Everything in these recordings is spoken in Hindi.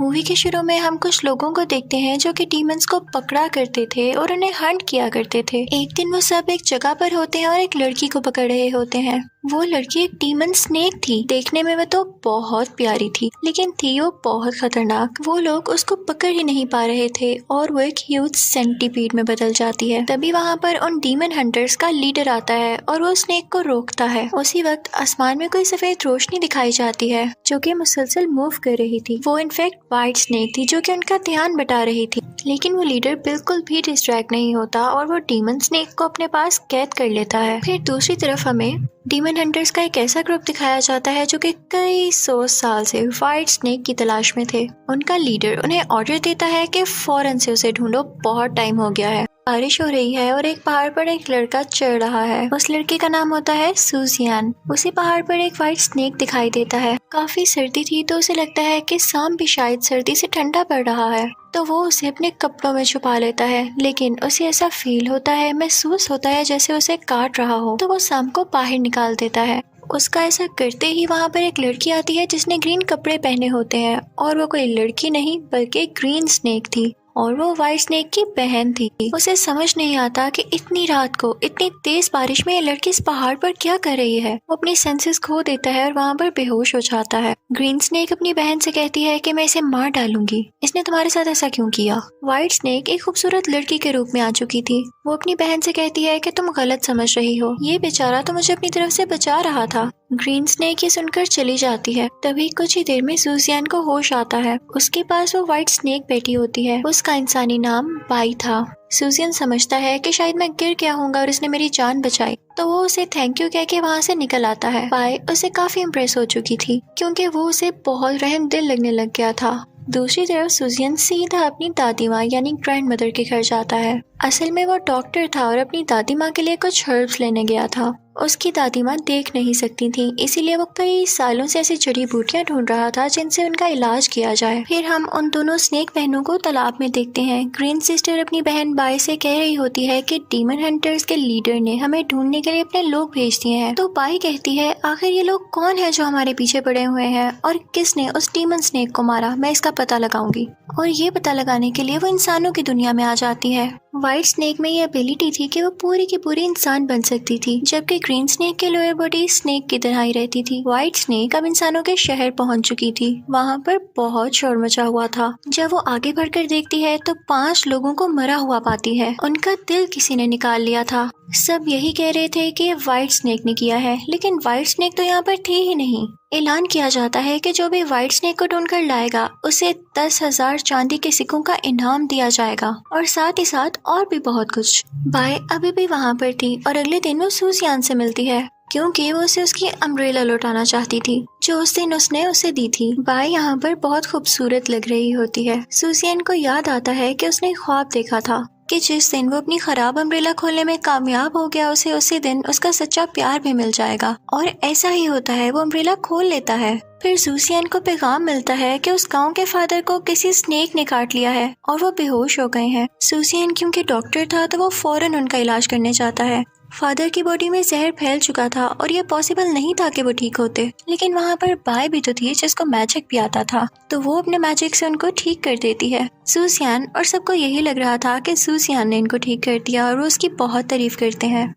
मूवी के शुरू में हम कुछ लोगों को देखते हैं जो कि डीमंस को पकड़ा करते थे और उन्हें हंट किया करते थे। एक दिन वो सब एक जगह पर होते हैं और एक लड़की को पकड़ रहे होते हैं। वो लड़की एक डीमन स्नेक थी। देखने में वो तो बहुत प्यारी थी, लेकिन थी वो बहुत खतरनाक। वो लोग उसको पकड़ ही नहीं पा रहे थे और वो एक ह्यूज सेंटीपीड में बदल जाती है। तभी वहाँ पर उन डीमन हंटर्स का लीडर आता है और वो स्नेक को रोकता है। उसी वक्त आसमान में कोई सफेद रोशनी दिखाई जाती है जो कि मुसलसल मूव कर रही थी। वो इनफैक्ट व्हाइट स्नेक थी जो कि उनका ध्यान बटा रही थी, लेकिन वो लीडर बिल्कुल भी डिस्ट्रैक्ट नहीं होता और वो डीमन स्नेक को अपने पास कैद कर लेता है। फिर दूसरी तरफ हमें डीमन हंटर्स का एक ऐसा ग्रुप दिखाया जाता है जो कि कई 100 साल से व्हाइट स्नेक की तलाश में थे। उनका लीडर उन्हें ऑर्डर देता है कि फौरन से उसे ढूंढो, बहुत टाइम हो गया है। बारिश हो रही है और एक पहाड़ पर एक लड़का चढ़ रहा है। उस लड़के का नाम होता है सुजियान। उसी पहाड़ पर एक व्हाइट स्नेक दिखाई देता है। काफी सर्दी थी तो उसे लगता है कि शाम भी शायद सर्दी से ठंडा पड़ रहा है, तो वो उसे अपने कपड़ों में छुपा लेता है। लेकिन उसे ऐसा फील होता है, महसूस होता है जैसे उसे काट रहा हो, तो वो शाम को बाहर निकाल देता है। उसका ऐसा करते ही वहाँ पर एक लड़की आती है जिसने ग्रीन कपड़े पहने होते हैं, और वो कोई लड़की नहीं बल्कि ग्रीन स्नेक थी और वो व्हाइट स्नेक की बहन थी। उसे समझ नहीं आता कि इतनी रात को इतनी तेज बारिश में ये लड़की इस पहाड़ पर क्या कर रही है। वो अपनी सेंसेस खो देता है और वहाँ पर बेहोश हो जाता है। ग्रीन स्नेक अपनी बहन से कहती है कि मैं इसे मार डालूंगी, इसने तुम्हारे साथ ऐसा क्यों किया। व्हाइट स्नेक एक खूबसूरत लड़की के रूप में आ चुकी थी। वो अपनी बहन से कहती है कि तुम गलत समझ रही हो, ये बेचारा तो मुझे अपनी तरफ से बचा रहा था। ग्रीन स्नेक ये सुनकर चली जाती है। तभी कुछ ही देर में सुजियान को होश आता है। उसके पास वो व्हाइट स्नेक बैठी होती है। उसका इंसानी नाम बाई था। सुजियान समझता है कि शायद मैं गिर गया होऊंगा और इसने मेरी जान बचाई, तो वो उसे थैंक यू कह के वहाँ से निकल आता है। बाई उसे काफी इम्प्रेस हो चुकी थी क्योंकि वो उसे बहुत रहम दिल लगने लग गया था। दूसरी तरफ सुजियान सीधा अपनी दादी माँ यानी ग्रैंड मदर के घर जाता है। असल में वो डॉक्टर था और अपनी दादी माँ के लिए कुछ हर्ब्स लेने गया था। उसकी दादी माँ देख नहीं सकती थी, इसीलिए वो कई सालों से ऐसी जड़ी बूटियां ढूंढ रहा था जिनसे उनका इलाज किया जाए। फिर हम उन दोनों स्नेक बहनों को तालाब में देखते हैं। ग्रीन सिस्टर अपनी बहन बाई से कह रही होती है कि डीमन हंटर्स के लीडर ने हमें ढूंढने के लिए अपने लोग भेज दिए हैं। तो बाई कहती है आखिर ये लोग कौन है जो हमारे पीछे पड़े हुए हैं और किसने उस डीमन स्नेक को मारा, मैं इसका पता लगाऊंगी। और ये पता लगाने के लिए वो इंसानों की दुनिया में आ जाती है। व्हाइट स्नेक में ये एबिलिटी थी कि वो पूरी की पूरी इंसान बन सकती थी, जबकि ग्रीन स्नेक के लोअर बॉडी स्नेक की तरह ही रहती थी। व्हाइट स्नेक अब इंसानों के शहर पहुंच चुकी थी। वहाँ पर बहुत शोर मचा हुआ था। जब वो आगे बढ़कर देखती है तो 5 लोगों को मरा हुआ पाती है। उनका दिल किसी ने निकाल लिया था। सब यही कह रहे थे कि व्हाइट स्नेक ने किया है, लेकिन व्हाइट स्नेक तो यहाँ पर थे ही नहीं। ऐलान किया जाता है कि जो भी व्हाइट स्नेक को ढूंढकर लाएगा उसे 10,000 चांदी के सिक्कों का इनाम दिया जाएगा और साथ ही साथ और भी बहुत कुछ। बाई अभी भी वहाँ पर थी और अगले दिन वो सुजियान से मिलती है क्योंकि वो उसे उसकी अम्ब्रेला लौटाना चाहती थी जो उस दिन उसने उसे दी थी। बाई यहाँ पर बहुत खूबसूरत लग रही होती है। सुजियान को याद आता है कि उसने ख्वाब देखा था कि जिस दिन वो अपनी खराब अम्ब्रेला खोलने में कामयाब हो गया उसे उसी दिन उसका सच्चा प्यार भी मिल जाएगा। और ऐसा ही होता है, वो अम्ब्रेला खोल लेता है। फिर सुजियान को पैगाम मिलता है कि उस गांव के फादर को किसी स्नेक ने काट लिया है और वो बेहोश हो गए हैं। सुजियान क्योंकि डॉक्टर था तो वो फौरन उनका इलाज करने जाता है। फादर की बॉडी में जहर फैल चुका था और ये पॉसिबल नहीं था कि वो ठीक होते, लेकिन वहाँ पर बाई भी तो थी जिसको मैजिक भी आता था, तो वो अपने मैजिक से उनको ठीक कर देती है। सुजियान और सबको यही लग रहा था कि सुजियान ने इनको ठीक कर दिया और वो उसकी बहुत तारीफ करते हैं।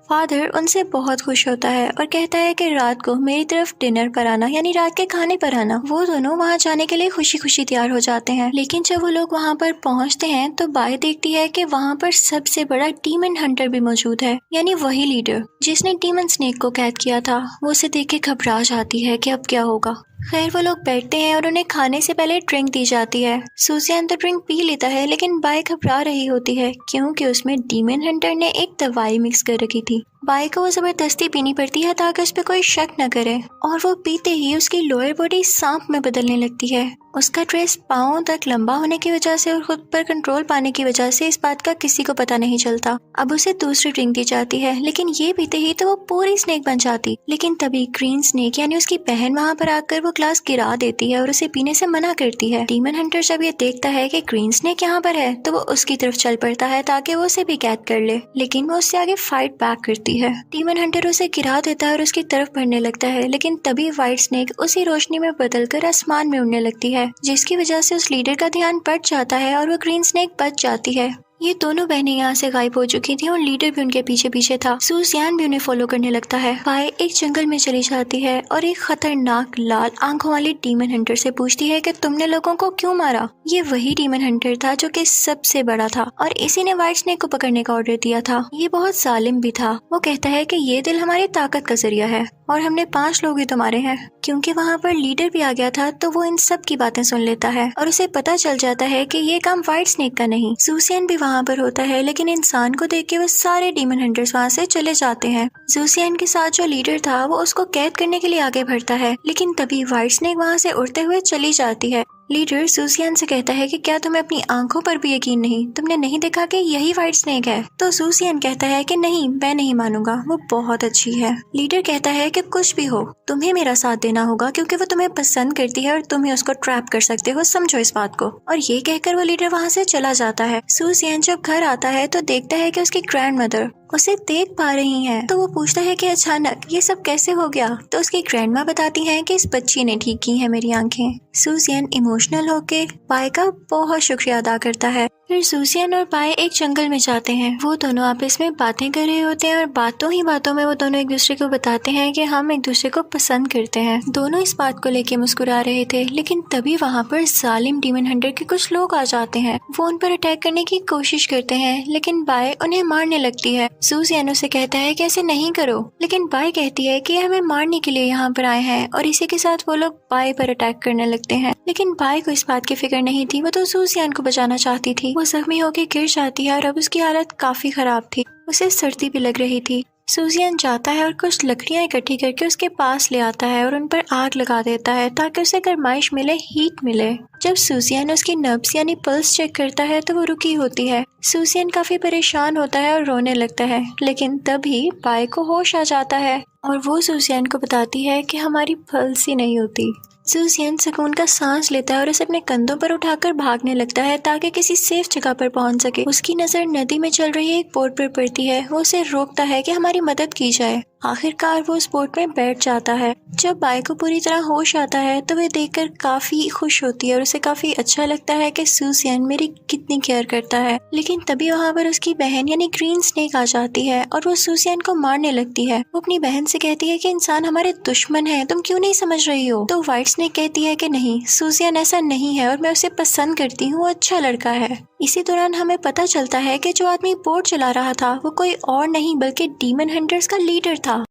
फादर उनसे बहुत खुश होता है और कहता है कि रात को मेरी तरफ डिनर पर आना, यानी रात के खाने पर आना। वो दोनों वहाँ जाने के लिए खुशी खुशी तैयार हो जाते हैं। लेकिन जब वो लोग वहाँ पर पहुँचते हैं तो बाई देखती है कि वहाँ पर सबसे बड़ा डीमन हंटर भी मौजूद है, यानी वही लीडर जिसने डीमन स्नेक को कैद किया था। वो उसे देख के घबरा जाती है कि अब क्या होगा। खैर वो लोग बैठते हैं और उन्हें खाने से पहले ड्रिंक दी जाती है। सुजियान तो ड्रिंक पी लेता है, लेकिन बाई घबरा रही होती है क्योंकि उसमें डीमन हंटर ने एक दवाई मिक्स कर रखी थी। बाई को वो जबरदस्ती पीनी पड़ती है ताकि उस पर कोई शक न करे, और वो पीते ही उसकी लोअर बॉडी सांप में बदलने लगती है। उसका ड्रेस पाँव तक लंबा होने की वजह से और खुद पर कंट्रोल पाने की वजह से इस बात का किसी को पता नहीं चलता। अब उसे दूसरी ड्रिंक दी जाती है, लेकिन ये पीते ही तो वो पूरी स्नेक बन जाती। लेकिन तभी ग्रीन स्नेक यानी उसकी बहन वहाँ पर आकर वो ग्लास गिरा देती है और उसे पीने से मना करती है। डीमन हंटर जब ये देखता है कि ग्रीन स्नेक यहाँ पर है तो वो उसकी तरफ चल पड़ता है ताकि वो उसे भी कैद कर ले, लेकिन वो उससे आगे फाइट बैक करती होती है। डीमन हंटर उसे गिरा देता है और उसकी तरफ बढ़ने लगता है, लेकिन तभी व्हाइट स्नेक उसी रोशनी में बदलकर आसमान में उड़ने लगती है, जिसकी वजह से उस लीडर का ध्यान बढ़ जाता है और वो ग्रीन स्नेक बच जाती है। ये दोनों बहनें यहाँ से गायब हो चुकी थी और लीडर भी उनके पीछे पीछे था। सूसियान भी उन्हें फॉलो करने लगता है। पाए एक जंगल में चली जाती है और एक खतरनाक लाल आंखों वाली डीमन हंटर से पूछती है कि तुमने लोगों को क्यों मारा। ये वही डीमन हंटर था जो कि सबसे बड़ा था और इसी ने व्हाइट स्नेक को पकड़ने का ऑर्डर दिया था। ये बहुत जालिम भी था। वो कहता है कि ये दिल हमारी ताकत का जरिया है और हमने 5 लोग ही तो मारे हैं। क्योंकि वहाँ पर लीडर भी आ गया था तो वो इन सब की बातें सुन लेता है और उसे पता चल जाता है कि ये काम व्हाइट स्नेक का नहीं, सूसियन भी वहाँ पर होता है। लेकिन इंसान को देख के वो सारे डीमन हंटर्स वहाँ से चले जाते हैं। सूसियन के साथ जो लीडर था वो उसको कैद करने के लिए आगे बढ़ता है, लेकिन तभी व्हाइट स्नेक वहाँ से उड़ते हुए चली जाती है। लीडर सूसियन से कहता है कि क्या तुम्हें अपनी आंखों पर भी यकीन नहीं? तुमने नहीं देखा कि यही व्हाइट स्नेक है? तो सूसियन कहता है कि नहीं, मैं नहीं मानूंगा, वो बहुत अच्छी है। लीडर कहता है कि कुछ भी हो तुम्हें मेरा साथ देना होगा क्योंकि वो तुम्हें पसंद करती है और तुम ही उसको ट्रैप कर सकते हो, समझो इस बात को। और ये कहकर वो लीडर वहाँ से चला जाता है। सूसियन जब घर आता है तो देखता है कि उसकी ग्रैंड मदर उसे देख पा रही हैं। तो वो पूछता है कि अचानक ये सब कैसे हो गया। तो उसकी ग्रैंडमा बताती हैं कि इस बच्ची ने ठीक की है मेरी आंखें। सूसियन इमोशनल होके पाए का बहुत शुक्रिया अदा करता है। फिर सूसियन और पाए एक जंगल में जाते हैं। वो दोनों आपस में बातें कर रहे होते हैं और बातों ही बातों में वो दोनों एक दूसरे को बताते हैं कि हम एक दूसरे को पसंद करते हैं। दोनों इस बात को लेके मुस्कुरा रहे थे, लेकिन तभी वहाँ पर जालिम डीमन हंटर के कुछ लोग आ जाते हैं। वो उन पर अटैक करने की कोशिश करते हैं, लेकिन बाय उन्हें मारने लगती है। सूसियन उसे कहता है कि ऐसे नहीं करो, लेकिन बाय कहती है कि हमें मारने के लिए यहाँ पर आए हैं और इसी के साथ वो लोग बाय पर अटैक करने लगते हैं। लेकिन बाय को इस बात की फिक्र नहीं थी, वो तो सूसियन को बचाना चाहती थी। वो जख्मी होकर गिर जाती है और अब उसकी हालत काफी खराब थी। उसे सर्दी भी लग रही थी। सूसियन जाता है और कुछ लकड़ियां इकट्ठी करके उसके पास ले आता है और उन पर आग लगा देता है ताकि उसे गर्माइश मिले, हीट मिले। जब सूसियन उसकी नब्ज यानी पल्स चेक करता है तो वो रुकी होती है। सूसियन काफी परेशान होता है और रोने लगता है, लेकिन तभी बाय को होश आ जाता है और वो सूसियन को बताती है कि हमारी पल्स ही नहीं होती। सूसियन सुकून का सांस लेता है और उसे अपने कंधों पर उठाकर भागने लगता है ताकि किसी सेफ जगह पर पहुंच सके। उसकी नजर नदी में चल रही एक बोट पर पड़ती है। वो उसे रोकता है कि हमारी मदद की जाए। आखिरकार वो उस बोट में बैठ जाता है। जब बाय को पूरी तरह होश आता है तो वे देखकर काफी खुश होती है और उसे काफी अच्छा लगता है कि सूसियन मेरी कितनी केयर करता है। लेकिन तभी वहाँ पर उसकी बहन यानी ग्रीन स्नेक आ जाती है और वो सूसियन को मारने लगती है। वो अपनी बहन से कहती है कि इंसान हमारे दुश्मन है, तुम क्यों नहीं समझ रही हो? तो व्हाइट स्नेक कहती है कि नहीं, सूसियन ऐसा नहीं है और मैं उसे पसंद करती हूँ, वो अच्छा लड़का है। इसी दौरान हमें पता चलता है कि जो आदमी बोट चला रहा था वो कोई और नहीं बल्कि डीमन हंटर्स का लीडर था।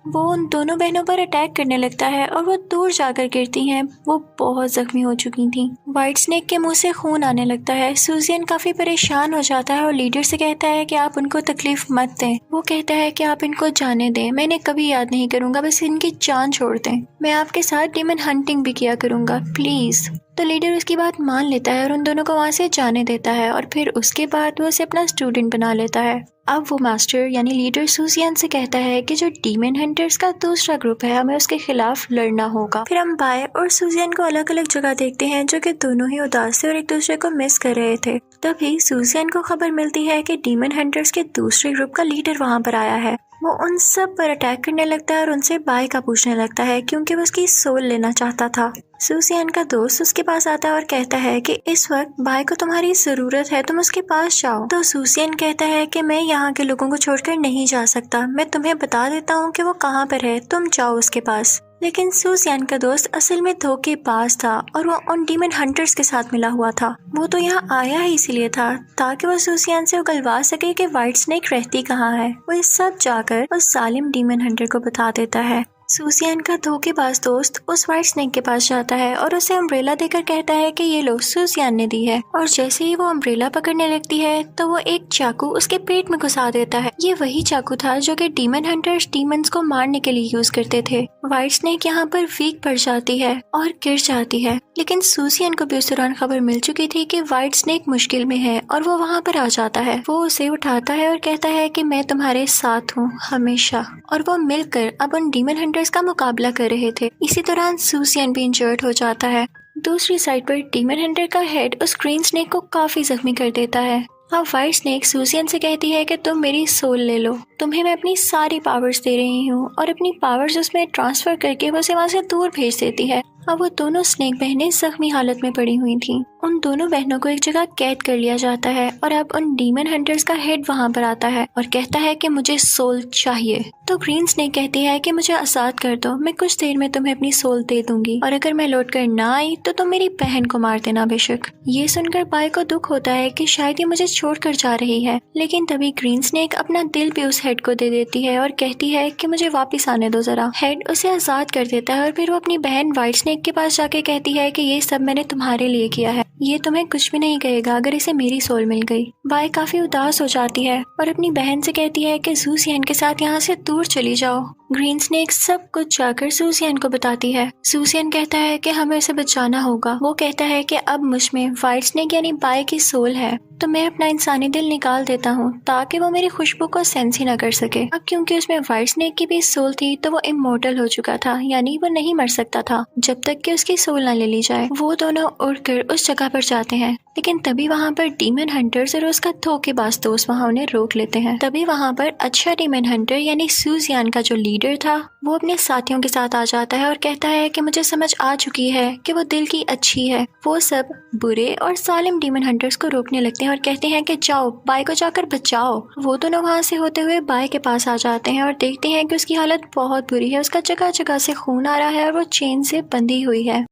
वो उन दोनों बहनों पर अटैक करने लगता है और वो दूर जाकर गिरती हैं। वो बहुत जख्मी हो चुकी थी। व्हाइट स्नेक के मुंह से खून आने लगता है। सूसियन काफी परेशान हो जाता है और लीडर से कहता है कि आप उनको तकलीफ मत दें। वो कहता है कि आप इनको जाने दें, मैं इन्हें कभी याद नहीं करूंगा, बस इनकी जान छोड़ दें। मैं आपके साथ डीमन हंटिंग भी किया करूंगा, प्लीज। तो लीडर उसकी बात मान लेता है और उन दोनों को वहाँ से जाने देता है और फिर उसके बाद वो उसे अपना स्टूडेंट बना लेता है। अब वो मास्टर यानी लीडर सूसियन से कहता है कि जो डीमन हंटर्स का दूसरा ग्रुप है हमें उसके खिलाफ लड़ना होगा। फिर हम बाय और सूसियन को अलग अलग जगह देखते हैं जो कि दोनों ही उदास थे और एक दूसरे को मिस कर रहे थे। तभी सूसियन को खबर मिलती है कि डीमन हंटर्स के दूसरे ग्रुप का लीडर वहाँ पर आया है। वो उन सब पर अटैक करने लगता है और उनसे बाय का पूछने लगता है क्योंकि वो उसकी सोल लेना चाहता था। सूसियन का दोस्त उसके पास आता है और कहता है कि इस वक्त बाय को तुम्हारी जरूरत है, तुम उसके पास जाओ। तो सूसियन कहता है कि मैं यहाँ के लोगों को छोड़कर नहीं जा सकता, मैं तुम्हें बता देता हूँ कि वो कहाँ पर है, तुम जाओ उसके पास। लेकिन सूसियन का दोस्त असल में धोखेबाज था और वो उन डीमन हंटर्स के साथ मिला हुआ था। वो तो यहाँ आया ही इसीलिए था ताकि वो सूसियन से उगलवा सके कि व्हाइट स्नेक रहती कहाँ है। वो ये सब जाकर उस जालिम डीमन हंटर को बता देता है। सूसियन का धोखेबाज दोस्त उस व्हाइट स्नेक के पास जाता है और उसे अम्ब्रेला देकर कहता है कि ये लो, सूसियन ने दी है। और जैसे ही वो अम्ब्रेला पकड़ने लगती है तो वो एक चाकू उसके पेट में घुसा देता है। ये वही चाकू था जो कि डीमन हंटर्स डीमंस को मारने के लिए यूज करते थे। व्हाइट स्नेक यहाँ पर वीक पड़ जाती है और गिर जाती है, लेकिन सूसियन को भी उस दौरान खबर मिल चुकी थी कि व्हाइट स्नेक मुश्किल में है और वो वहाँ पर आ जाता है। वो उसे उठाता है और कहता है कि मैं तुम्हारे साथ हूँ हमेशा। और वो मिलकर अब उन डीमन हंटर्स का मुकाबला कर रहे थे। इसी दौरान सूसियन भी इंजर्ड हो जाता है। दूसरी साइड पर डीमन हंटर का हेड उस ग्रीन स्नेक को काफी जख्मी कर देता है। अब व्हाइट स्नेक सूजियन से कहती है कि तुम मेरी सोल ले लो, तुम्हें मैं अपनी सारी पावर्स दे रही हूँ, और अपनी पावर्स उसमें ट्रांसफर करके वो उसे वहाँ से दूर भेज देती है। अब वो दोनों स्नेक बहनें जख्मी हालत में पड़ी हुई थीं। उन दोनों बहनों को एक जगह कैद कर लिया जाता है और अब उन डीमन हंटर्स का हेड वहाँ पर आता है और कहता है कि मुझे सोल चाहिए। तो ग्रीन स्नेक कहती है कि मुझे आजाद कर दो, मैं कुछ देर में तुम्हें अपनी सोल दे दूंगी, और अगर मैं लौट कर ना आई तो तुम मेरी बहन को मार देना बेशक। ये सुनकर बाय को दुख होता है कि शायद ये मुझे छोड़कर जा रही है, लेकिन तभी ग्रीन स्नेक अपना दिल भी उस हेड को दे देती है और कहती है कि मुझे वापस आने दो जरा। हेड उसे आजाद कर देता है और फिर वो अपनी बहन व्हाइट स्नेक के पास जाके कहती है कि ये सब मैंने तुम्हारे लिए किया है, ये तुम्हें कुछ भी नहीं कहेगा अगर इसे मेरी सोल मिल गई। बाय काफी उदास हो जाती है और अपनी बहन से कहती है कि सूजियन के साथ यहाँ से दूर चली जाओ। ग्रीन स्नेक सब कुछ जाकर सूजियन को बताती है। सूजियन कहता है कि हमें उसे बचाना होगा। वो कहता है कि अब मुझ में व्हाइट स्नेक यानी बाय की सोल है, तो मैं अपना इंसानी दिल निकाल देता हूँ ताकि वो मेरी खुशबू को सेंस ही न कर सके। अब क्योंकि उसमें व्हाइट स्नेक की भी सोल थी तो वो इमोर्टल हो चुका था, यानी वो नहीं मर सकता था जब तक कि उसकी सोल न ले ली जाए। वो दोनों उड़कर उस जगह पर जाते हैं, लेकिन तभी वहाँ पर डीमन हंटर्स और उसका धोखेबाज दोस्त वहाँ उन्हें रोक लेते हैं। तभी वहाँ पर अच्छा डीमन हंटर यानी सूजियन का जो लीडर था वो अपने साथियों के साथ आ जाता है और कहता है कि मुझे समझ आ चुकी है कि वो दिल की अच्छी है। वो सब बुरे और सालिम डीमन हंटर्स को रोकने लगते हैं और कहते हैं कि जाओ बाय को जाकर बचाओ। वो दोनों वहाँ से होते हुए बाय के पास आ जाते हैं और देखते हैं कि उसकी हालत बहुत बुरी है, उसका जगह जगह से खून आ रहा है और वो चेन से बंधी हुई है।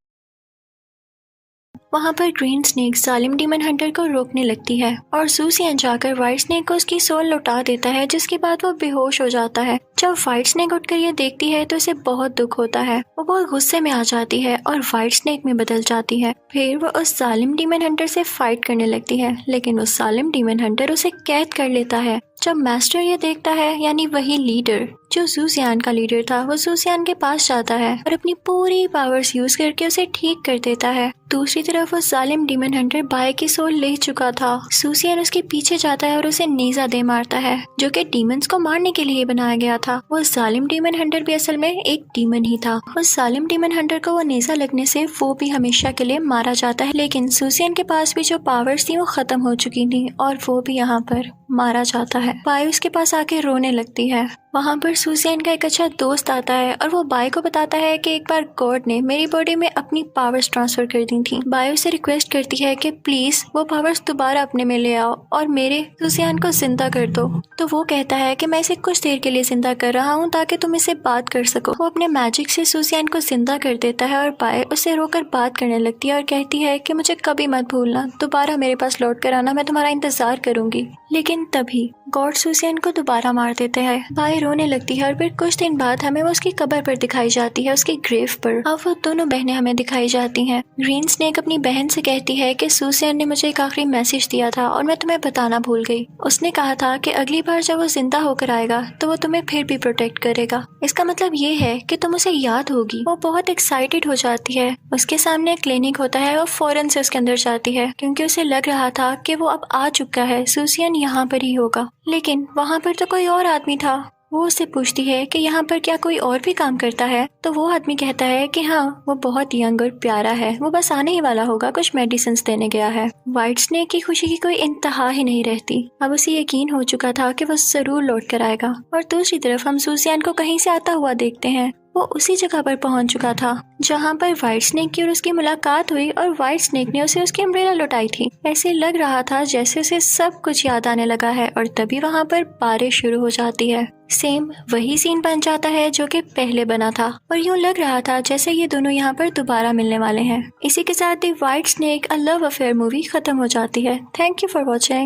वहाँ पर ग्रीन स्नेक सालिम डीमन हंटर को रोकने लगती है और सूजियन जाकर व्हाइट स्नेक को उसकी सोल लौटा देता है, जिसके बाद वो बेहोश हो जाता है। जब व्हाइट स्नेक उठकर ये देखती है तो उसे बहुत दुख होता है। वो बहुत गुस्से में आ जाती है और व्हाइट स्नेक में बदल जाती है। फिर वो उस सालिम डीमन हंटर से फाइट करने लगती है, लेकिन उस सालिम डीमन हंटर उसे कैद कर लेता है। जब मास्टर ये देखता है, यानी वही लीडर जो सूजियन का लीडर था, वो सूजियन के पास जाता है और अपनी पूरी पावर्स यूज करके उसे ठीक कर देता है। दूसरी तरफ वो जालिम डीमन हंटर बाय की सोल ले चुका था। सूजियन उसके पीछे जाता है और उसे नेजा दे मारता है, जो कि डीमंस को मारने के लिए बनाया गया था। वो जालिम डीमन हंटर भी असल में एक डीमन ही था। उस जालिम डीमन हंटर को वो नेजा लगने से वो भी हमेशा के लिए मारा जाता है, लेकिन सूजियन के पास भी जो पावर्स थी वो खत्म हो चुकी थी और वो भी यहाँ पर मारा जाता है। बाय उसके पास आके रोने लगती है। वहाँ पर सूजियन का एक अच्छा दोस्त आता है और वो बाय को बताता है कि एक बार गॉड ने मेरी बॉडी में अपनी पावर्स ट्रांसफर कर दी थी। बाय उसे रिक्वेस्ट करती है कि प्लीज वो पावर्स दोबारा अपने में ले आओ और मेरे सूजियन को जिंदा कर दो। तो वो कहता है कि मैं इसे कुछ देर के लिए जिंदा कर रहा हूँ ताकि तुम इसे बात कर सको। वो अपने मैजिक से सूजियन को जिंदा कर देता है और बाय उसे रोकर बात करने लगती है और कहती है कि मुझे कभी मत भूलना, दोबारा मेरे पास लौट कर आना, मैं तुम्हारा इंतजार करूंगी। लेकिन तभी गॉड सूजियन को दोबारा मार देते हैं। बाय रोने लगती है और फिर कुछ दिन बाद हमें वो उसकी कब्र पर दिखाई जाती है, उसकी ग्रेव पर। अब वो दोनों बहनें हमें दिखाई जाती हैं। ग्रीन स्नेक अपनी बहन से कहती है कि सूजियन ने मुझे एक आखिरी मैसेज दिया था और मैं तुम्हें बताना भूल गई। उसने कहा था कि अगली बार जब वो जिंदा होकर आएगा तो वो तुम्हें फिर भी प्रोटेक्ट करेगा। इसका मतलब ये है कि तुम उसे याद होगी। वो बहुत एक्साइटेड हो जाती है। उसके सामने एक क्लिनिक होता है और फौरन से उसके अंदर जाती है, क्योंकि उसे लग रहा था कि वो अब आ चुका है, सूजियन यहाँ पर ही होगा। लेकिन वहाँ पर तो कोई और आदमी था। वो उससे पूछती है कि यहाँ पर क्या कोई और भी काम करता है। तो वो आदमी कहता है कि हाँ, वो बहुत यंग और प्यारा है, वो बस आने ही वाला होगा, कुछ मेडिसिन देने गया है। व्हाइट स्नेक की खुशी की कोई इंतहा ही नहीं रहती। अब उसे यकीन हो चुका था कि वो जरूर लौट कर आएगा। और दूसरी तरफ हम सूजियन को कहीं से आता हुआ देखते हैं। वो उसी जगह पर पहुंच चुका था जहां पर व्हाइट स्नेक की और उसकी मुलाकात हुई और व्हाइट स्नेक ने उसे उसकी अम्ब्रेला लौटाई थी। ऐसे लग रहा था जैसे उसे सब कुछ याद आने लगा है और तभी वहां पर बारिश शुरू हो जाती है। सेम वही सीन बन जाता है जो कि पहले बना था और यूं लग रहा था जैसे ये दोनों यहाँ पर दोबारा मिलने वाले हैं। इसी के साथ ही white snake a love affair movie खत्म हो जाती है। Thank you for watching.